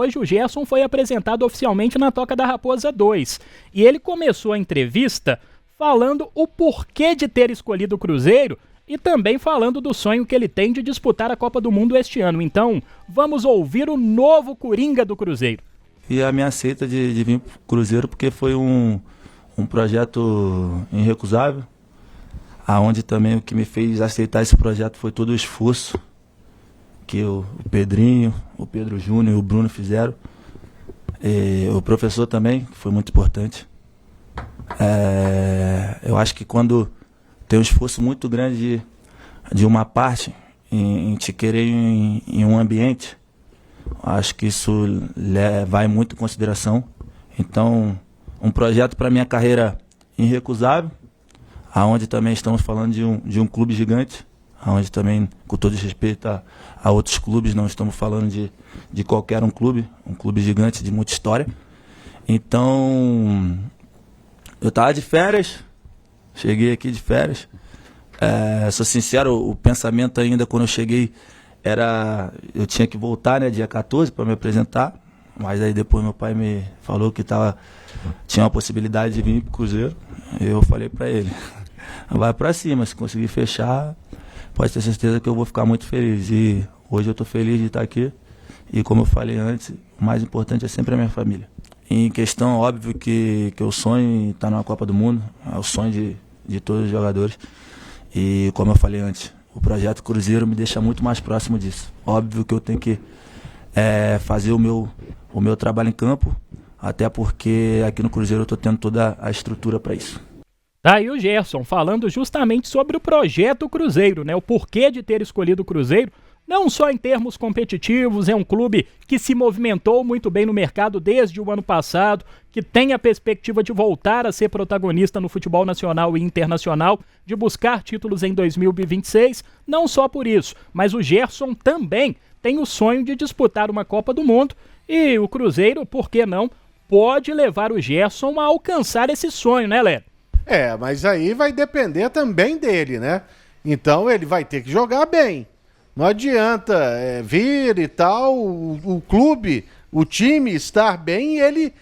hoje o Gerson foi apresentado oficialmente na Toca da Raposa 2. E ele começou a entrevista falando o porquê de ter escolhido o Cruzeiro e também falando do sonho que ele tem de disputar a Copa do Mundo este ano. Então, vamos ouvir o novo Coringa do Cruzeiro. E a minha aceita de vir para o Cruzeiro porque foi um projeto irrecusável, aonde também o que me fez aceitar esse projeto foi todo o esforço que o Pedrinho, o Pedro Júnior e o Bruno fizeram. E o professor também, que foi muito importante. Eu acho que quando tem um esforço muito grande de uma parte em te querer em um ambiente, acho que isso vai muito em consideração. Então, um projeto para minha carreira irrecusável, aonde também estamos falando de um clube gigante, aonde também, com todo respeito a outros clubes, não estamos falando de qualquer um clube gigante de muita história. Então, eu estava de férias, cheguei aqui de férias. Sou sincero, o pensamento ainda quando eu cheguei eu tinha que voltar, né, dia 14 para me apresentar, mas aí depois meu pai me falou que tinha uma possibilidade de vir para o Cruzeiro. Eu falei para ele, vai para cima, se conseguir fechar, pode ter certeza que eu vou ficar muito feliz. E hoje eu estou feliz de estar aqui. E como eu falei antes, o mais importante é sempre a minha família. Em questão, óbvio que eu sonho em estar numa Copa do Mundo, é o sonho de todos os jogadores. E como eu falei antes, o projeto Cruzeiro me deixa muito mais próximo disso. Óbvio que eu tenho que fazer o meu trabalho em campo, até porque aqui no Cruzeiro eu estou tendo toda a estrutura para isso. Tá aí o Gerson falando justamente sobre o projeto Cruzeiro, né? O porquê de ter escolhido o Cruzeiro, não só em termos competitivos, é um clube que se movimentou muito bem no mercado desde o ano passado, que tem a perspectiva de voltar a ser protagonista no futebol nacional e internacional, de buscar títulos em 2026, não só por isso, mas o Gerson também tem o sonho de disputar uma Copa do Mundo e o Cruzeiro, por que não, pode levar o Gerson a alcançar esse sonho, né, Léo? Mas aí vai depender também dele, né? Então ele vai ter que jogar bem. Não adianta vir e tal, o clube, o time estar bem e ele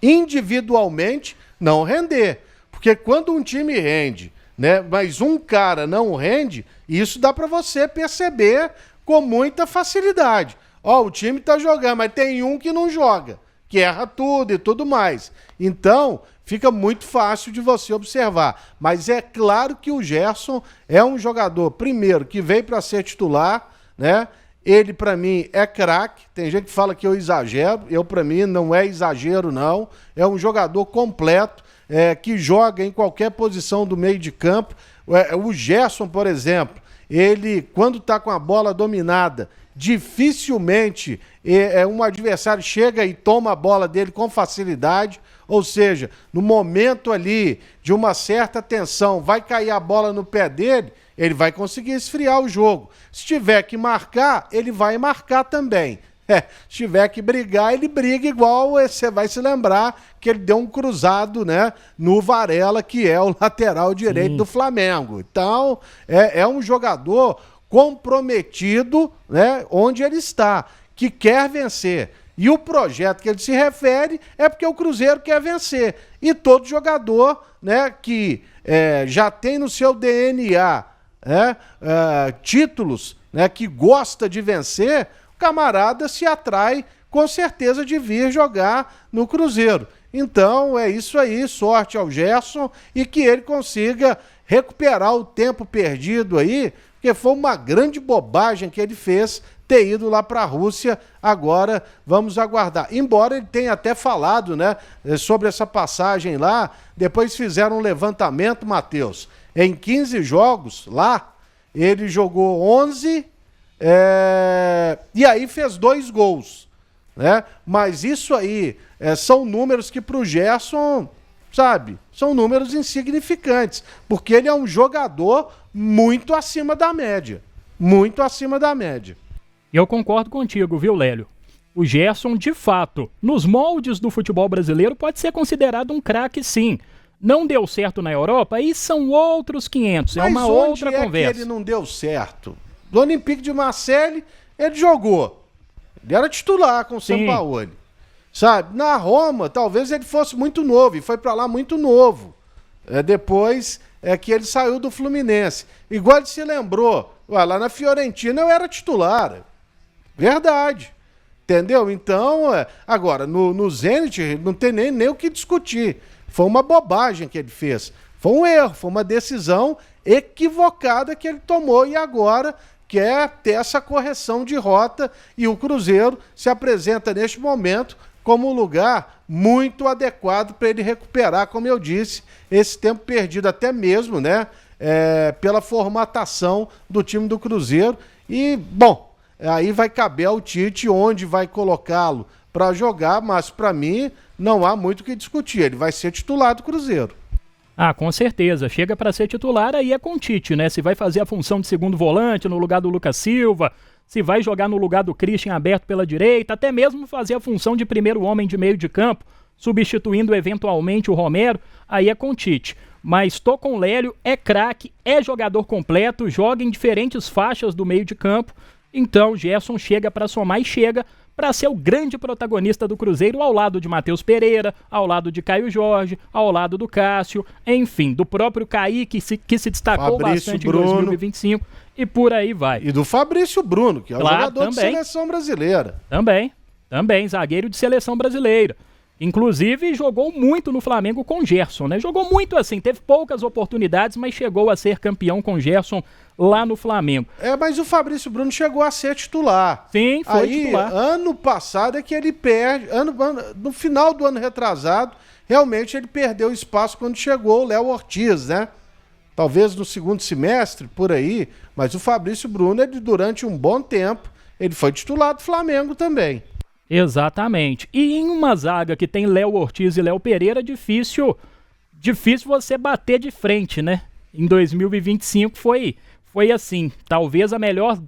individualmente não render. Porque quando um time rende, né, mas um cara não rende, isso dá para você perceber com muita facilidade. O time tá jogando, mas tem um que não joga, que erra tudo e tudo mais. Então, fica muito fácil de você observar. Mas é claro que o Gerson é um jogador, primeiro, que veio para ser titular, né? Ele, para mim, é craque. Tem gente que fala que eu exagero. Para mim, não é exagero, não. É um jogador completo, que joga em qualquer posição do meio de campo. O Gerson, por exemplo, ele, quando está com a bola dominada, dificilmente um adversário chega e toma a bola dele com facilidade. Ou seja, no momento ali de uma certa tensão, vai cair a bola no pé dele, ele vai conseguir esfriar o jogo. Se tiver que marcar, ele vai marcar também. Se tiver que brigar, ele briga igual, você vai se lembrar que ele deu um cruzado, né, no Varela, que é o lateral direito do Flamengo. Então, é um jogador comprometido, né, onde ele está, que quer vencer. E o projeto que ele se refere é porque o Cruzeiro quer vencer. E todo jogador, né, que já tem no seu DNA títulos, né, que gosta de vencer, o camarada se atrai com certeza de vir jogar no Cruzeiro. Então é isso aí, sorte ao Gerson e que ele consiga recuperar o tempo perdido aí, porque foi uma grande bobagem que ele fez ter ido lá para a Rússia. Agora vamos aguardar. Embora ele tenha até falado, né, sobre essa passagem lá, depois fizeram um levantamento, Matheus. Em 15 jogos lá, ele jogou 11 e aí fez 2 gols, né? Mas isso aí são números que para o Gerson, sabe, são números insignificantes, porque ele é um jogador muito acima da média. Muito acima da média. Eu concordo contigo, viu, Lélio? O Gerson, de fato, nos moldes do futebol brasileiro, pode ser considerado um craque, sim. Não deu certo na Europa, aí são outros 500, mas é uma outra conversa. Que ele não deu certo? Do Olympique de Marseille, ele jogou. Ele era titular com o Sampaoli. Sabe? Na Roma, talvez ele fosse muito novo, e foi pra lá muito novo. Depois que ele saiu do Fluminense. Igual ele se lembrou, lá na Fiorentina eu era titular. Verdade. Entendeu? Então, agora, no Zenit não tem nem o que discutir. Foi uma bobagem que ele fez. Foi um erro, foi uma decisão equivocada que ele tomou e agora quer ter essa correção de rota e o Cruzeiro se apresenta neste momento como um lugar muito adequado para ele recuperar, como eu disse, esse tempo perdido até mesmo, né, pela formatação do time do Cruzeiro. E, bom, aí vai caber ao Tite onde vai colocá-lo para jogar, mas para mim não há muito o que discutir, ele vai ser titular do Cruzeiro. Ah, com certeza. Chega para ser titular, aí é com o Tite, né? Se vai fazer a função de segundo volante no lugar do Lucas Silva, se vai jogar no lugar do Christian aberto pela direita, até mesmo fazer a função de primeiro homem de meio de campo, substituindo eventualmente o Romero, aí é com o Tite. Mas tô com o Lélio, é craque, é jogador completo, joga em diferentes faixas do meio de campo, então Gerson chega para somar e chega para ser o grande protagonista do Cruzeiro ao lado de Matheus Pereira, ao lado de Caio Jorge, ao lado do Cássio, enfim, do próprio Kaique que se destacou Fabrício bastante Bruno. em 2025 e por aí vai. E do Fabrício Bruno, que é o jogador também. de seleção brasileira. Também, zagueiro de seleção brasileira. Inclusive, jogou muito no Flamengo com Gerson, né? Jogou muito assim, teve poucas oportunidades, mas chegou a ser campeão com Gerson lá no Flamengo. Mas o Fabrício Bruno chegou a ser titular. Sim, foi titular. Ano passado é que ele perde, no final do ano retrasado, realmente ele perdeu espaço quando chegou o Léo Ortiz, né? Talvez no segundo semestre, por aí, mas o Fabrício Bruno, durante um bom tempo, ele foi titular do Flamengo também. Exatamente. E em uma zaga que tem Léo Ortiz e Léo Pereira, difícil você bater de frente, né? Em 2025 foi assim, talvez a melhor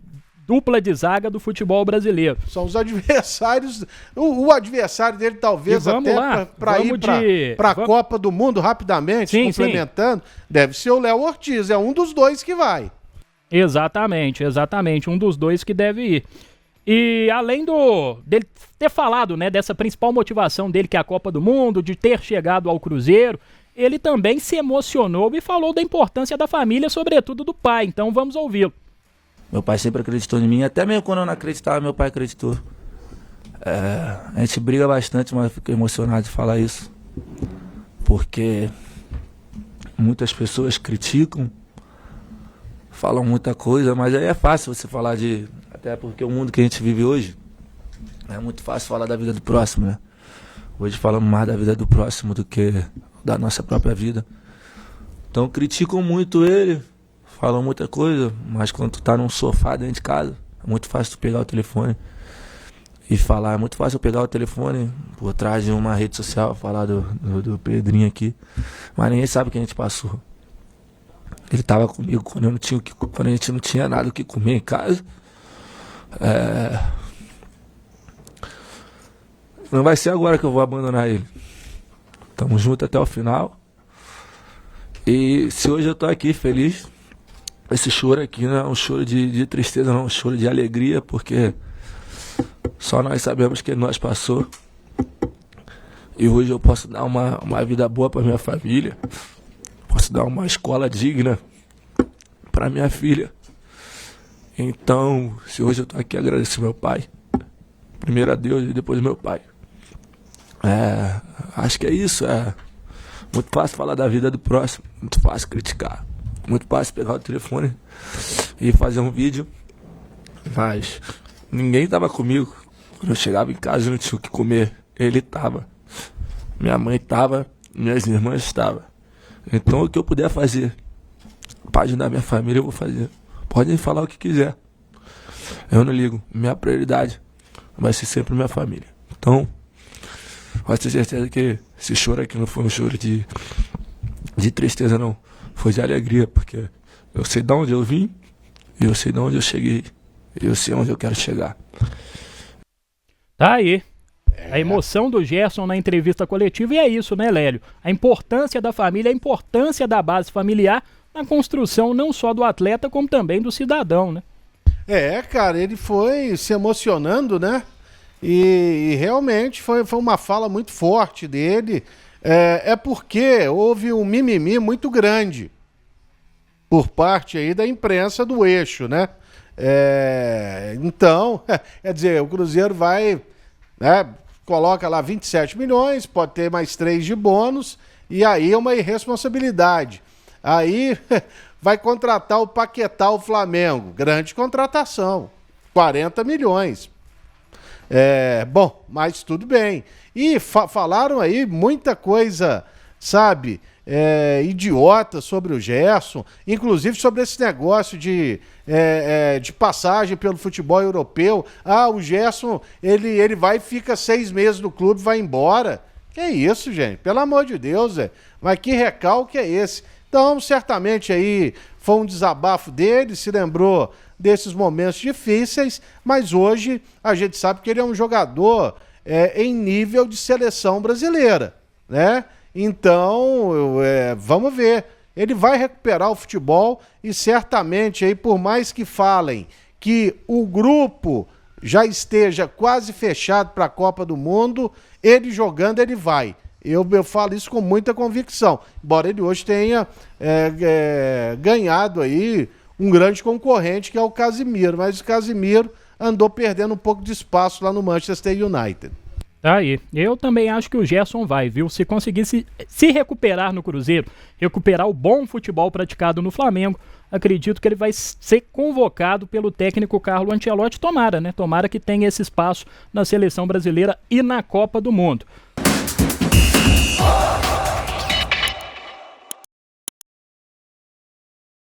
dupla de zaga do futebol brasileiro. São os adversários, o adversário dele talvez até para ir para a Copa do Mundo rapidamente, complementando, deve ser o Léo Ortiz, é um dos dois que vai. Exatamente, um dos dois que deve ir. E além dele ter falado, né, dessa principal motivação dele, que é a Copa do Mundo, de ter chegado ao Cruzeiro, ele também se emocionou e falou da importância da família, sobretudo do pai. Então vamos ouvi-lo. Meu pai sempre acreditou em mim, até mesmo quando eu não acreditava, meu pai acreditou. A gente briga bastante, mas eu fico emocionado de falar isso. Porque muitas pessoas criticam, falam muita coisa, mas aí é fácil você falar até porque o mundo que a gente vive hoje, é muito fácil falar da vida do próximo, né? Hoje falamos mais da vida do próximo do que da nossa própria vida. Então criticam muito ele, falam muita coisa, mas quando tu tá num sofá dentro de casa, é muito fácil tu pegar o telefone e falar. É muito fácil eu pegar o telefone por trás de uma rede social, falar do Pedrinho aqui, mas ninguém sabe o que a gente passou. Ele tava comigo quando a gente não tinha nada o que comer em casa. Não vai ser agora que eu vou abandonar ele. Tamo junto até o final. E se hoje eu tô aqui feliz, esse choro aqui não é um choro de tristeza, não é um choro de alegria, porque só nós sabemos que nós passou. E hoje eu posso dar uma vida boa pra minha família, posso dar uma escola digna pra minha filha. Então, se hoje eu tô aqui, agradeço meu pai. Primeiro a Deus e depois meu pai. Acho que é isso. É muito fácil falar da vida do próximo, muito fácil criticar, muito fácil pegar o telefone e fazer um vídeo. Mas ninguém tava comigo. Quando eu chegava em casa eu não tinha o que comer. Ele tava. Minha mãe tava, minhas irmãs estavam. Então o que eu puder fazer pra ajudar minha família eu vou fazer. Podem falar o que quiser. Eu não ligo. Minha prioridade vai ser sempre minha família. Então, pode ter certeza que esse choro aqui não foi um choro de tristeza, não. Foi de alegria, porque eu sei de onde eu vim, e eu sei de onde eu cheguei, e eu sei onde eu quero chegar. Tá aí. A emoção do Gerson na entrevista coletiva, e é isso, né, Lélio? A importância da família, a importância da base familiar na construção não só do atleta, como também do cidadão, né? Cara, ele foi se emocionando, né? E realmente foi uma fala muito forte dele. É porque houve um mimimi muito grande por parte aí da imprensa do eixo, né? Então, quer dizer, o Cruzeiro vai, né, coloca lá 27 milhões, pode ter mais 3 de bônus, e aí é uma irresponsabilidade. Aí vai contratar o Paquetá, o Flamengo. Grande contratação, 40 milhões. Bom, mas tudo bem. E falaram aí muita coisa, sabe, idiota sobre o Gerson, inclusive sobre esse negócio de passagem pelo futebol europeu. O Gerson, ele vai e fica 6 meses no clube, vai embora. Que isso, gente? Pelo amor de Deus, mas que recalque é esse? Então, certamente aí foi um desabafo dele, se lembrou desses momentos difíceis, mas hoje a gente sabe que ele é um jogador em nível de seleção brasileira, né? Então, vamos ver. Ele vai recuperar o futebol e certamente aí, por mais que falem que o grupo já esteja quase fechado para a Copa do Mundo, ele jogando, ele vai. Eu falo isso com muita convicção, embora ele hoje tenha ganhado aí um grande concorrente, que é o Casimiro, mas o Casimiro andou perdendo um pouco de espaço lá no Manchester United. Aí, eu também acho que o Gerson vai, viu? Se conseguir se recuperar no Cruzeiro, recuperar o bom futebol praticado no Flamengo, acredito que ele vai ser convocado pelo técnico Carlo Ancelotti. Tomara, né? Tomara que tenha esse espaço na seleção brasileira e na Copa do Mundo.